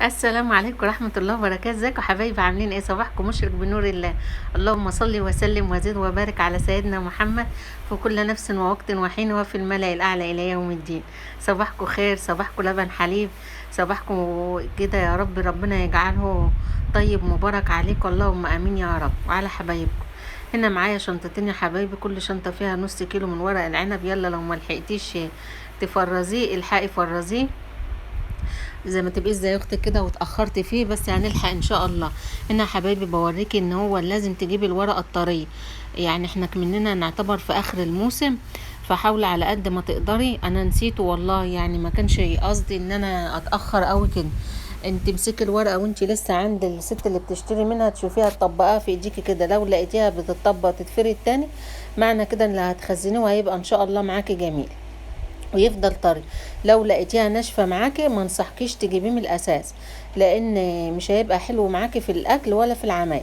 السلام عليكم ورحمة الله وبركاته. ازيكم يا حبايبي؟ عاملين ايه؟ صباحكم مشرق بنور الله. اللهم صل وسلم وزد وبارك على سيدنا محمد في كل نفس ووقت وحين وفي الملأ الأعلى إلى يوم الدين. صباحكم خير، صباحكم لبن حليب، صباحكم كده يا رب. ربنا يجعله طيب مبارك عليكم، اللهم امين يا رب. وعلى حبايبكم. هنا معايا شنطتين يا حبايبي، كل شنطة فيها نص كيلو من ورق العنب. يلا لو ما لحقتيش تفرزيه الحقي فرزيه، زي ما تبقيش زي اختك كده واتاخرت فيه، بس هنلحق ان شاء الله. هنا يا حبايبي بوريكي ان هو لازم تجيبي الورقه الطريه، يعني احنا كمننا نعتبر في اخر الموسم، فحاولي على قد ما تقدري. انا نسيته والله، يعني ما كانش قصدي ان انا اتاخر قوي كده. انت امسكي الورقه وانت لسه عند الست اللي بتشتري منها، تشوفيها تطبقها في ايديكي كده. لو لقيتيها بتطبق تتفرد تاني، معنى كده ان اللي هتخزنيه وهيبقى ان شاء الله معاكي جميل ويفضل طري. لو لقيتيها ناشفه معاكي ما انصحكيش تجيبيه من الاساس، لان مش هيبقى حلو معاكي في الاكل ولا في العمايل.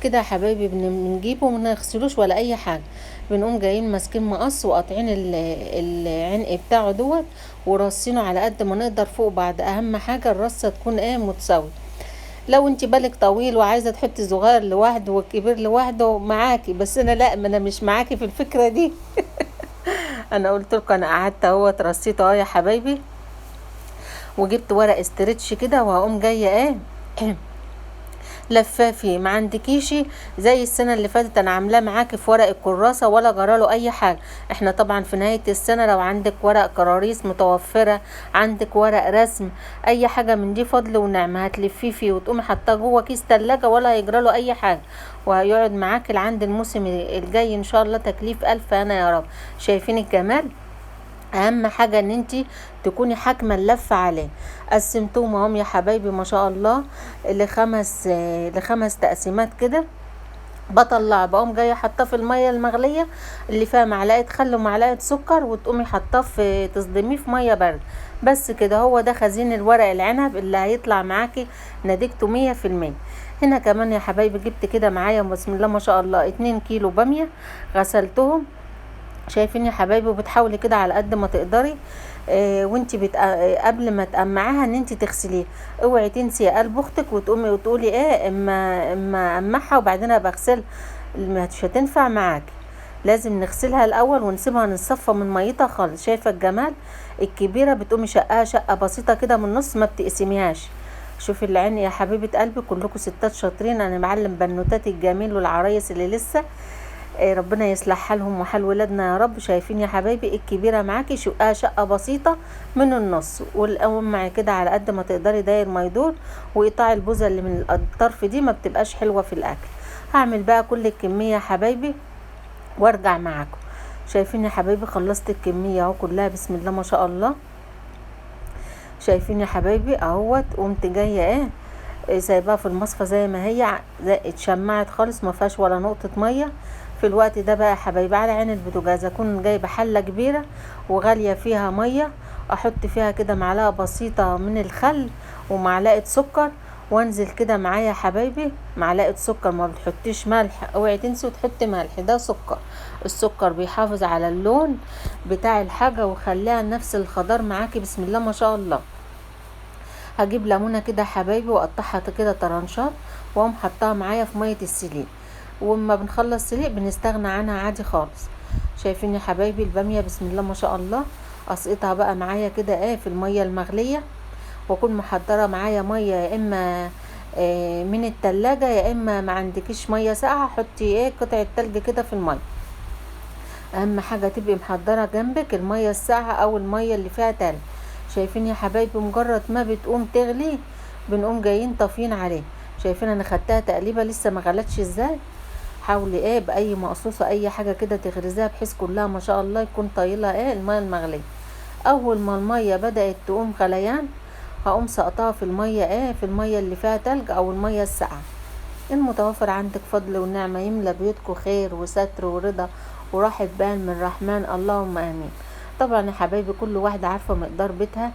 كده يا حبايبي بنجيبه وما نغسلوش ولا اي حاجه. بنقوم جايين ماسكين مقص وقاطعين العنق بتاعه دوت، ورصينه على قد ما نقدر فوق بعض. اهم حاجه الرصه تكون متساويه. لو انت بالك طويل وعايزه تحطي صغير لوحده والكبير لوحده معاكي، بس انا لا، ما انا مش معاكي في الفكره دي. انا قلت لكم، انا قعدت اهو اترصيت اهو يا حبايبي، وجبت ورق استرتش كده، وهقوم جايه لفافي. ما عندكيش زي السنه اللي فاتت انا عاملاه معاكي في ورق الكراسه ولا جراله اي حاجه. احنا طبعا في نهايه السنه لو عندك ورق كراريس متوفره، عندك ورق رسم، اي حاجه من دي فضل ونعمه، هتلفيه فيه وتقومي حطاه جوه كيس تلاجة ولا هيجراله اي حاجه، وهيقعد معاكي لعند الموسم الجاي ان شاء الله. تكليف الف انا يا رب. شايفين الجمال؟ اهم حاجه ان انتي تكوني حاكمه اللفه عليه. قسمتهم اهم يا حبايبي ما شاء الله لخمس تقسيمات كده. بطلع بقوم جايه حاطاه في الميه المغليه اللي فيها معلقه خل ومعلقه سكر، وتقومي حاطاه في تصدميه في ميه بارده. بس كده، هو ده خزين الورق العنب اللي هيطلع معاكي نتيجته 100%. هنا كمان يا حبايبي جبت كده معايا بسم الله ما شاء الله 2 كيلو باميه، غسلتهم. شايفين يا حبايبي؟ وبتحاولي كده على قد ما تقدري وانتي قبل ما تقمعيها ان انتي تغسليها. اوعي تنسي قلب اختك وتقومي وتقولي اما امعها وبعدين ابقى اغسلها، مش هتنفع معاكي. لازم نغسلها الاول ونسيبها نصفى من ميتها خالص. شايفه الجمال؟ الكبيره بتقومي شقها شقه بسيطه كده من النص، ما بتقسميهاش. شوفي العين يا حبيبه قلبي، كلكم ستات شاطرين. انا معلم بنوتاتي الجميل والعرايس اللي لسه ربنا يصلح حالهم وحال ولادنا يا رب. شايفين يا حبايبي؟ الكبيره معاكي شقها شقه بسيطه من النص، والقوم معي كده على قد ما تقدري داير ما يدور، وقطاع البوزه اللي من الطرف دي ما بتبقاش حلوه في الاكل. هعمل بقى كل الكميه يا حبايبي وارجع معاكم. شايفين يا حبايبي؟ خلصت الكميه اهو كلها بسم الله ما شاء الله. شايفين يا حبايبي؟ اهوت قمت جايه سايباها في المصفى زي ما هي، اتشمعت خالص ما فيهاش ولا نقطه ميه. في الوقت ده بقى يا حبايبي على عين البوتاجاز اكون جايبه حله كبيره وغاليه فيها ميه، احط فيها كده معلقه بسيطه من الخل ومعلقه سكر، وانزل كده معايا يا حبايبي معلقه سكر. ما بتحطيش ملح، اوعي تنسي وتحطي ملح، ده سكر. السكر بيحافظ على اللون بتاع الحاجه ويخليها نفس الخضار معاكي بسم الله ما شاء الله. هجيب ليمونه كده يا حبايبي واقطعها كده طرنشات، واقوم حطها معايا في ميه السليق، وما بنخلص سليق بنستغنى عنها عادي خالص. شايفين يا حبايبي الباميه بسم الله ما شاء الله؟ اسقطها بقى معايا كده في الميه المغليه، واكون محضره معايا ميه يا اما من التلاجة، يا اما ما عندكيش ميه ساقعه حطي قطعه تلج كده في الميه. اهم حاجه تبقي محضره جنبك الميه الساقعه او الميه اللي فيها تلج. شايفين يا حبايبي؟ مجرد ما بتقوم تغلي بنقوم جايين طافيين عليه. شايفين انا خدتها تقليبه لسه ما غلتش ازاي؟ حاولي باي مقصوصه اي حاجه كده تغرزيها بحيث كلها ما شاء الله يكون طايله الميه المغليه. اول ما الميه بدات تقوم غليان هقوم سقطها في الميه في الميه اللي فيها تلج او الميه الساقعه. المتوفر عندك فضل ونعمه يملى بيوتكم خير وستر ورضا وراحه بال من الرحمن، اللهم امين. طبعا يا حبايبي كل واحده عارفه مقدار بيتها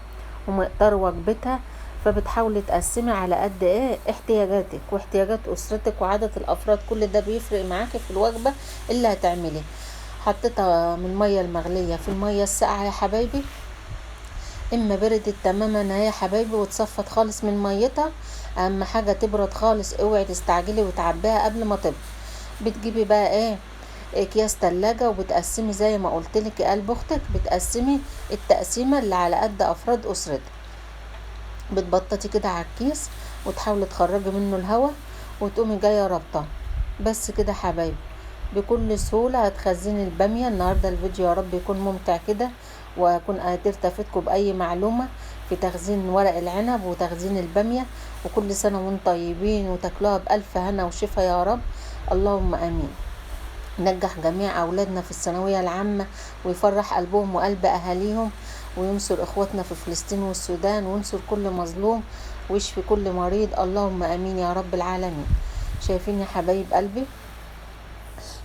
ومقدار وجبتها، فبتحاولي تقسمي على قد احتياجاتك واحتياجات اسرتك وعدد الافراد. كل ده بيفرق معاكي في الوجبه اللي هتعمليها. حطيتها من الميه المغليه في الميه الساقعه يا حبايبي، اما بردت تماما اهي يا حبايبي وتصفت خالص من ميتها. اهم حاجه تبرد خالص، اوعي تستعجلي وتعبيها قبل ما تبرد. بتجيبي بقى ايه اكياس تلاجة وبتقسمي زي ما قلتلك يا قلب اختك، بتقسمي التقسيمه اللي على قد افراد اسرتك. بتبططي كده على الكيس وتحاولي تخرجي منه الهواء وتقومي جايه رابطه. بس كده حبايبي بكل سهوله هتخزني الباميه. النهارده الفيديو يا رب يكون ممتع كده، واكون قدرت افيدكم باي معلومه في تخزين ورق العنب وتخزين الباميه. وكل سنه وانتم طيبين وتاكلوها بالف هنا وشفا يا رب، اللهم امين. نجح جميع أولادنا في الثانوية العامة ويفرح قلبهم وقلب أهاليهم، وينصر إخواتنا في فلسطين والسودان، وينصر كل مظلوم ويشفي كل مريض، اللهم أمين يا رب العالمين. شايفين يا حبايب قلبي؟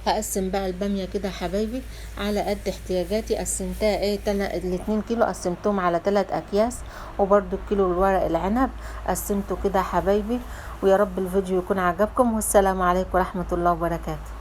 هقسم بقى البامية كده يا حبايبي على قد احتياجاتي. قسمتها ايه ال2 كيلو قسمتهم على 3 أكياس، وبرده الكيلو الورق العنب قسمته كده يا حبايبي. ويا رب الفيديو يكون عجبكم، والسلام عليكم ورحمة الله وبركاته.